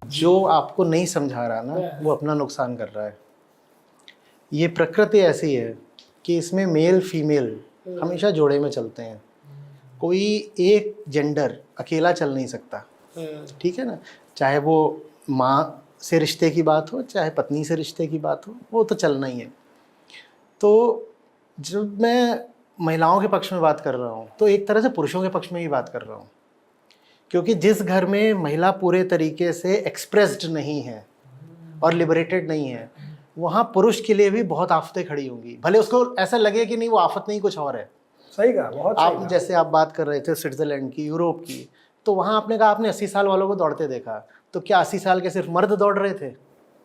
जो आपको नहीं समझा रहा ना वो अपना नुकसान कर रहा है। ये प्रकृति ऐसी है कि इसमें मेल फीमेल हमेशा जोड़े में चलते हैं। कोई एक जेंडर अकेला चल नहीं सकता, ठीक है ना। चाहे वो माँ से रिश्ते की बात हो, चाहे पत्नी से रिश्ते की बात हो, वो तो चलना ही है। तो जब मैं महिलाओं के पक्ष में बात कर रहा हूँ तो एक तरह से पुरुषों के पक्ष में ही बात कर रहा हूँ, क्योंकि जिस घर में महिला पूरे तरीके से एक्सप्रेस्ड नहीं है और लिबरेटेड नहीं है, वहाँ पुरुष के लिए भी बहुत आफतें खड़ी होंगी। भले उसको ऐसा लगे कि नहीं वो आफत नहीं कुछ और है। सही कहा, बहुत सही कहा। जैसे आप बात कर रहे थे स्विट्जरलैंड की, यूरोप की, तो वहाँ आपने कहा आपने 80 साल वालों को दौड़ते देखा, तो क्या 80 साल के सिर्फ मर्द दौड़ रहे थे?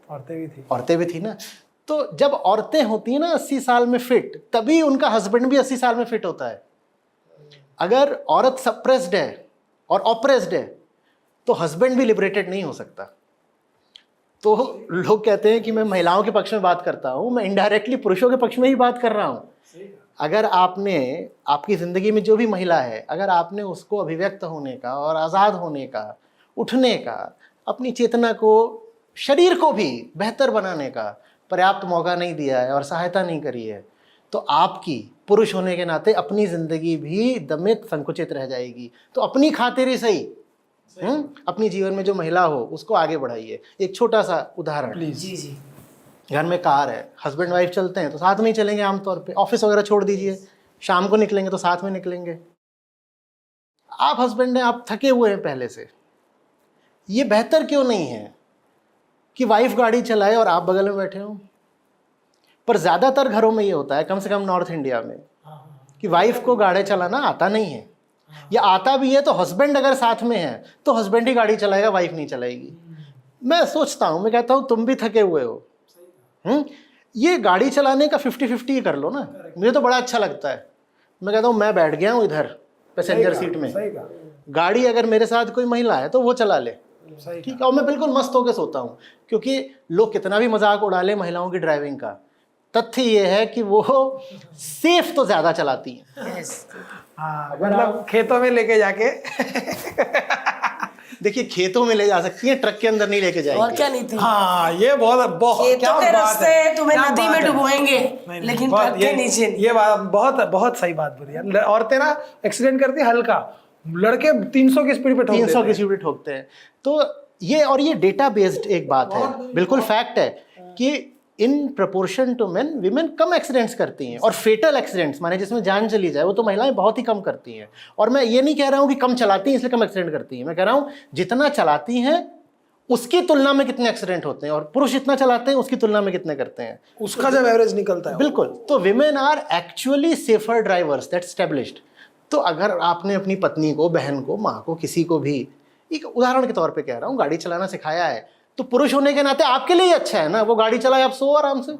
औरतें भी थी ना। तो जब औरतें होती हैं ना 80 साल में फिट, तभी उनका हस्बैंड भी 80 साल में फिट होता है। अगर औरत सप्रेस्ड है और ऑप्रेस्ड है तो हस्बैंड भी लिबरेटेड नहीं हो सकता। तो लोग कहते हैं कि मैं महिलाओं के पक्ष में बात करता हूँ, मैं इनडायरेक्टली पुरुषों के पक्ष में ही बात कर रहा हूँ। अगर आपने, आपकी ज़िंदगी में जो भी महिला है, अगर आपने उसको अभिव्यक्त होने का और आज़ाद होने का, उठने का, अपनी चेतना को, शरीर को भी बेहतर बनाने का पर्याप्त मौका नहीं दिया है और सहायता नहीं करी है, तो आपकी पुरुष होने के नाते अपनी ज़िंदगी भी दमित संकुचित रह जाएगी। तो अपनी खातिर ही सही अपनी जीवन में जो महिला हो उसको आगे बढ़ाइए। एक छोटा सा उदाहरण, जी। घर में कार है, हस्बैंड वाइफ चलते हैं तो साथ में ही चलेंगे आमतौर पे। ऑफिस वगैरह छोड़ दीजिए, शाम को निकलेंगे तो साथ में निकलेंगे। आप हस्बैंड हैं, आप थके हुए हैं पहले से, ये बेहतर क्यों नहीं है कि वाइफ गाड़ी चलाए और आप बगल में बैठे हो? पर ज़्यादातर घरों में ये होता है, कम से कम नॉर्थ इंडिया में, कि वाइफ को गाड़ी चलाना आता नहीं है, या आता भी है तो हस्बैंड अगर साथ में है तो हस्बैंड ही गाड़ी चलाएगा, वाइफ नहीं चलाएगी। मैं सोचता हूँ, मैं कहता हूँ तुम भी थके हुए हो, ये गाड़ी चलाने का 50-50 ही कर लो ना। मुझे तो बड़ा अच्छा लगता है। मैं कहता हूँ मैं बैठ गया हूँ इधर पैसेंजर सीट में, गाड़ी अगर मेरे साथ कोई महिला है तो वो चला ले, ठीक है, और मैं बिल्कुल मस्त होकर सोता हूँ। क्योंकि लोग कितना भी मजाक उड़ा ले महिलाओं की ड्राइविंग का, तथ्य ये है कि वो सेफ तो ज्यादा चलाती हैं। हाँ, मतलब खेतों में लेके जाके देखिए खेतों में ले जा सकती हैं, ट्रक के अंदर नहीं लेके जाएंगे। और क्या नहीं थी। हाँ, ये बहुत खेतों के रास्ते तुम्हें नदी में डुबोएंगे, लेकिन ट्रक के नीचे नहीं। ये बात बहुत सही बात बोली यार। औरतें ना एक्सीडेंट करती है हल्का, लड़के 300 की स्पीड पे 300 की स्पीड ठोकते हैं। तो ये, और ये डेटा बेस्ड एक बात है, बिल्कुल फैक्ट है कि in proportion to men women कम एक्सीडेंट्स करती हैं, और फेटल एक्सीडेंट्स माने जिसमें जान चली जाए वो तो महिलाएं बहुत ही कम करती हैं। और मैं ये नहीं कह रहा हूँ कि कम चलाती हैं इसलिए कम एक्सीडेंट करती हैं, मैं कह रहा हूँ जितना चलाती हैं उसकी तुलना में कितने एक्सीडेंट होते हैं, और पुरुष इतना चलाते हैं उसकी तुलना में कितने करते हैं, उसका जब एवरेज निकलता है। बिल्कुल। तो women are actually safer drivers, that established. तो अगर आपने अपनी पत्नी को, बहन को, माँ को, किसी को भी, एक उदाहरण के तौर पे कह रहा हूँ, गाड़ी चलाना सिखाया है, तो पुरुष होने के नाते आपके लिए ही अच्छा है ना, वो गाड़ी चलाए, आप सो आराम से।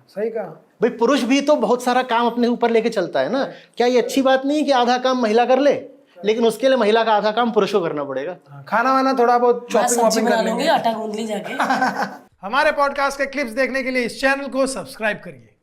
सही कहा भाई, पुरुष भी तो बहुत सारा काम अपने ऊपर लेके चलता है ना। क्या ये अच्छी बात नहीं है कि आधा काम महिला कर ले, लेकिन उसके लिए महिला का आधा काम पुरुष को करना पड़ेगा। खाना वाना थोड़ा बहुत चॉपिंग वॉपिंग कर लेंगे, आटा गूंद ली जाके। हमारे पॉडकास्ट के क्लिप्स देखने के लिए इस चैनल को सब्सक्राइब करिए।